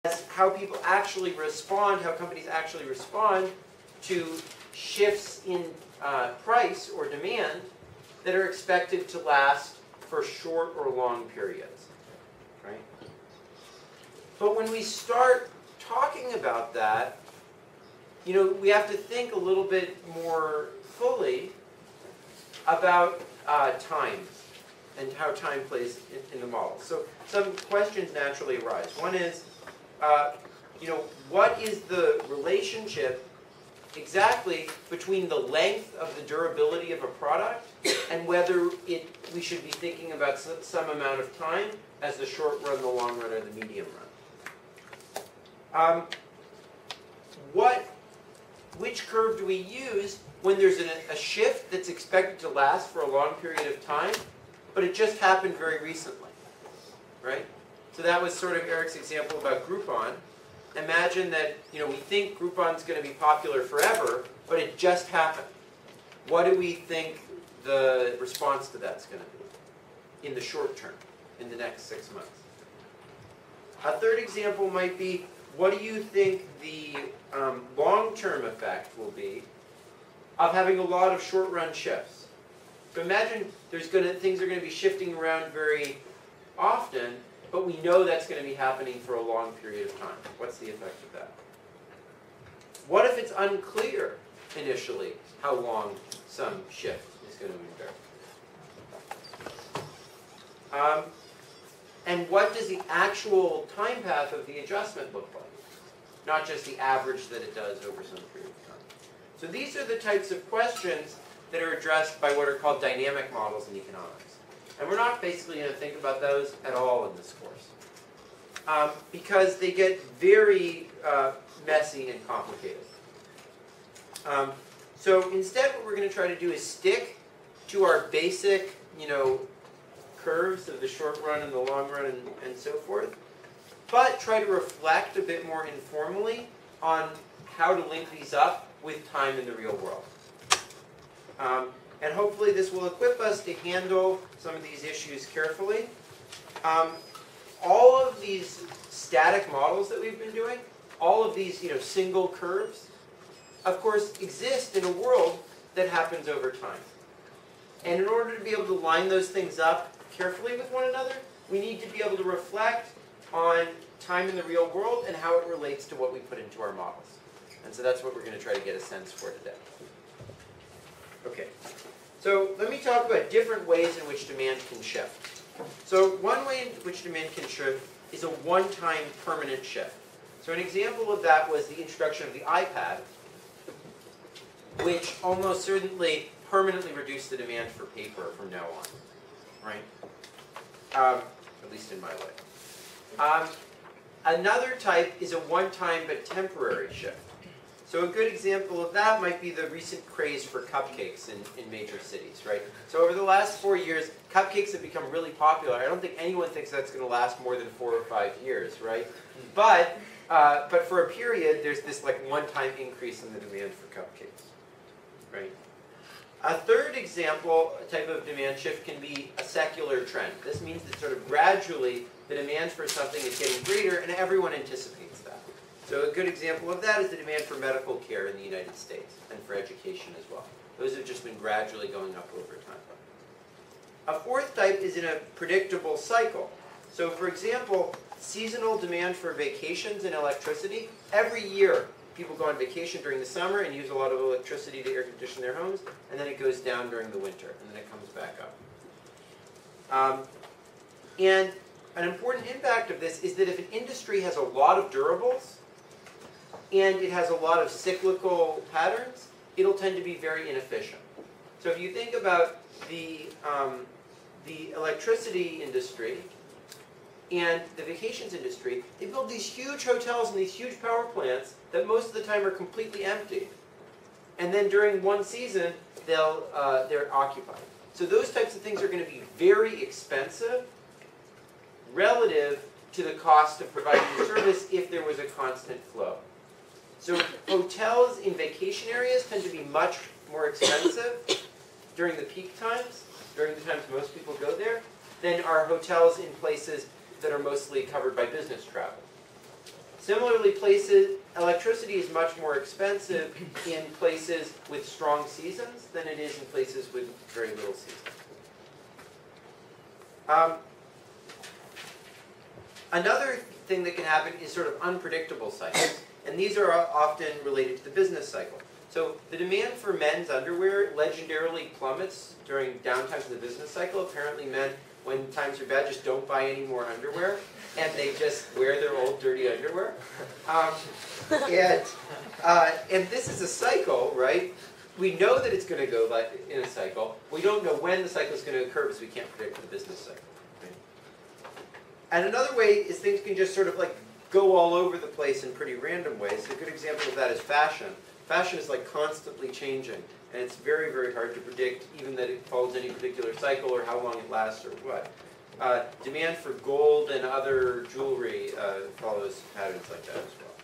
as how people actually respond, how companies actually respond to shifts in price or demand that are expected to last for short or long periods, right? But when we start talking about that, you know, we have to think a little bit more fully about time and how time plays in the model. So some questions naturally arise. One is, you know, what is the relationship exactly between the length of the durability of a product and whether we should be thinking about some amount of time as the short run, the long run, or the medium run? Which curve do we use when there's a shift that's expected to last for a long period of time, but it just happened very recently, right? So that was sort of Eric's example about Groupon. Imagine that, you know, we think Groupon's going to be popular forever, but it just happened. What do we think the response to that's going to be in the short term, in the next 6 months? A third example might be, what do you think the long-term effect will be of having a lot of short-run shifts? So imagine things are going to be shifting around very often, but we know that's going to be happening for a long period of time. What's the effect of that? What if it's unclear initially how long some shift is going to endure? And what does the actual time path of the adjustment look like? Not just the average that it does over some period of time. So these are the types of questions that are addressed by what are called dynamic models in economics. And we're not basically going to think about those at all in this course, because they get very messy and complicated. So instead what we're going to try to do is stick to our basic, you know, curves of the short run and the long run and so forth, but try to reflect a bit more informally on how to link these up with time in the real world. And hopefully this will equip us to handle some of these issues carefully. All of these static models that we've been doing, all of these, you know, single curves, of course, exist in a world that happens over time. And in order to be able to line those things up carefully with one another, we need to be able to reflect on time in the real world and how it relates to what we put into our models. And so that's what we're going to try to get a sense for today. Okay, so let me talk about different ways in which demand can shift. So one way in which demand can shift is a one-time permanent shift. So an example of that was the introduction of the iPad, which almost certainly permanently reduced the demand for paper from now on, right? At least in my life. Another type is a one-time but temporary shift. So a good example of that might be the recent craze for cupcakes in major cities, right? So over the last 4 years, cupcakes have become really popular. I don't think anyone thinks that's going to last more than 4 or 5 years, right? But for a period, there's this like one-time increase in the demand for cupcakes, right? A third example, a type of demand shift, can be a secular trend. This means that sort of gradually the demand for something is getting greater and everyone anticipates that. So a good example of that is the demand for medical care in the United States and for education as well. Those have just been gradually going up over time. A fourth type is in a predictable cycle. So for example, seasonal demand for vacations and electricity. Every year people go on vacation during the summer and use a lot of electricity to air condition their homes, and then it goes down during the winter, and then it comes back up. And an important impact of this is that if an industry has a lot of durables, and it has a lot of cyclical patterns, it'll tend to be very inefficient. So if you think about the electricity industry and the vacations industry, they build these huge hotels and these huge power plants that most of the time are completely empty. And then during one season, they're occupied. So those types of things are going to be very expensive relative to the cost of providing the service if there was a constant flow. So hotels in vacation areas tend to be much more expensive during the peak times, during the times most people go there, than are hotels in places that are mostly covered by business travel. Similarly, electricity is much more expensive in places with strong seasons than it is in places with very little seasons. Another thing that can happen is sort of unpredictable cycles. And these are often related to the business cycle. So the demand for men's underwear legendarily plummets during downtimes of the business cycle. Apparently men, when times are bad, just don't buy any more underwear. And they just wear their old dirty underwear. And this is a cycle, right? We know that it's going to go in a cycle. We don't know when the cycle is going to occur because we can't predict the business cycle. Right? And another way is things can just sort of like go all over the place in pretty random ways. A good example of that is fashion. Fashion is like constantly changing. And it's very, very hard to predict even that it follows any particular cycle or how long it lasts or what. Demand for gold and other jewelry follows patterns like that as well.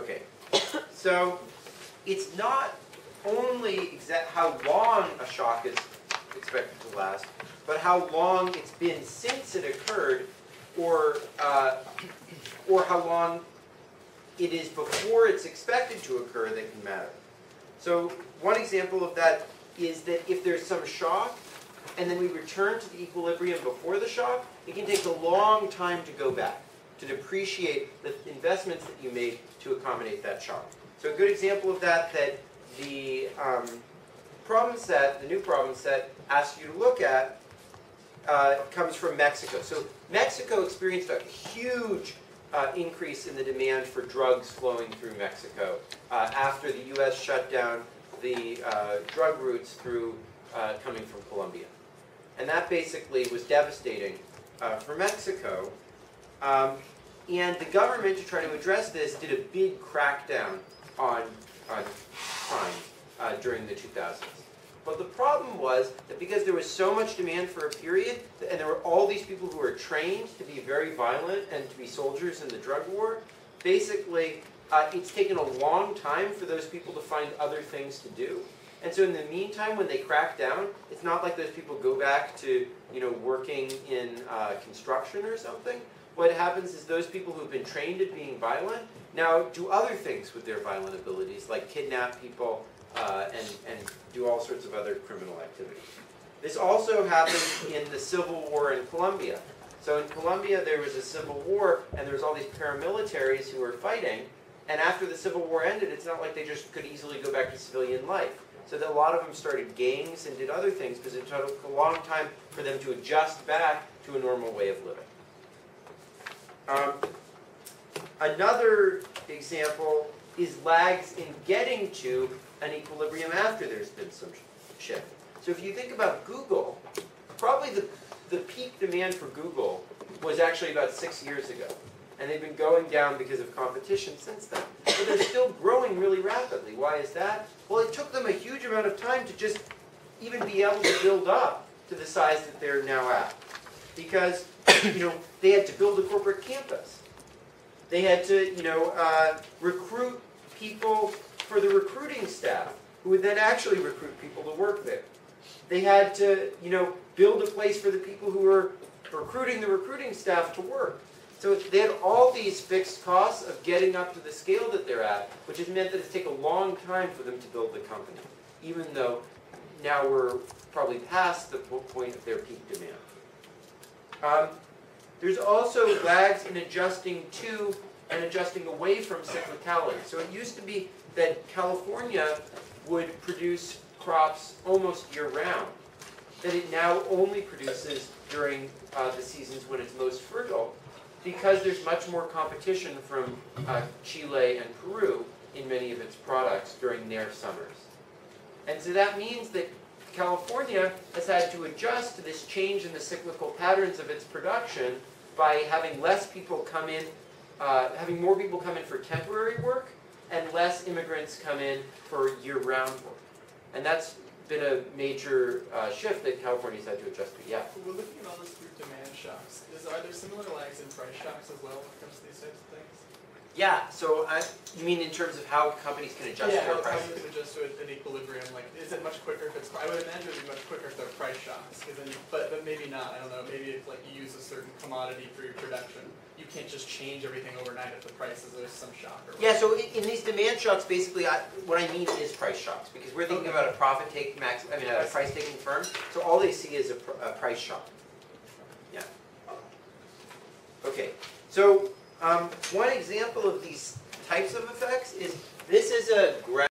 Okay, so it's not only how long a shock is expected to last, but how long it's been since it occurred, or how long it is before it's expected to occur that can matter. So one example of that is that if there's some shock, and then we return to the equilibrium before the shock, it can take a long time to go back, to depreciate the investments that you made to accommodate that shock. So a good example of that the new problem set asks you to look at comes from Mexico. So Mexico experienced a huge increase in the demand for drugs flowing through Mexico after the U.S. shut down the drug routes through coming from Colombia. And that basically was devastating for Mexico. And the government, to try to address this, did a big crackdown on crime during the 2000s. But the problem was that because there was so much demand for a period, and there were all these people who were trained to be very violent and to be soldiers in the drug war, basically it's taken a long time for those people to find other things to do. And so in the meantime, when they crack down, it's not like those people go back to working in construction or something. What happens is those people who've been trained at being violent now do other things with their violent abilities, like kidnap people and do all sorts of other criminal activities. This also happened in the Civil War in Colombia. So in Colombia, there was a civil war, and there was all these paramilitaries who were fighting. And after the Civil War ended, it's not like they just could easily go back to civilian life. So that a lot of them started gangs and did other things because it took a long time for them to adjust back to a normal way of living. Another example is lags in getting to an equilibrium after there's been some shift. So if you think about Google, probably the peak demand for Google was actually about 6 years ago. And they've been going down because of competition since then. But they're still growing really rapidly. Why is that? Well, it took them a huge amount of time to just even be able to build up to the size that they're now at. Because, they had to build a corporate campus. They had to, recruit people for the recruiting staff, who would then actually recruit people to work there. They had to, build a place for the people who were recruiting the recruiting staff to work. So they had all these fixed costs of getting up to the scale that they're at, which has meant that it's taken a long time for them to build the company, even though now we're probably past the point of their peak demand. There's also lags in adjusting to and adjusting away from cyclicality. So it used to be that California would produce crops almost year-round, that it now only produces during the seasons when it's most fertile, because there's much more competition from Chile and Peru in many of its products during their summers. And so that means that California has had to adjust to this change in the cyclical patterns of its production by having less people come in, having more people come in for temporary work and less immigrants come in for year-round work. And that's been a major shift that California's had to adjust to. Yeah? We're looking at all this through demand shocks. Are there similar lags in price shocks as well when it comes to these types of things? Yeah, so you mean in terms of how companies can adjust their how prices? you can adjust to an equilibrium. Like, is it much quicker if it's? I would imagine it would be much quicker if there are price shocks. Because then, but maybe not. I don't know. Maybe if like you use a certain commodity for your production, you can't just change everything overnight if the prices there's some shock. Or Yeah. So in these demand shocks, basically, what I mean is price shocks because we're thinking about a a price taking firm. So all they see is a price shock. Yeah. Okay. So one example of these types of effects is this is a graph.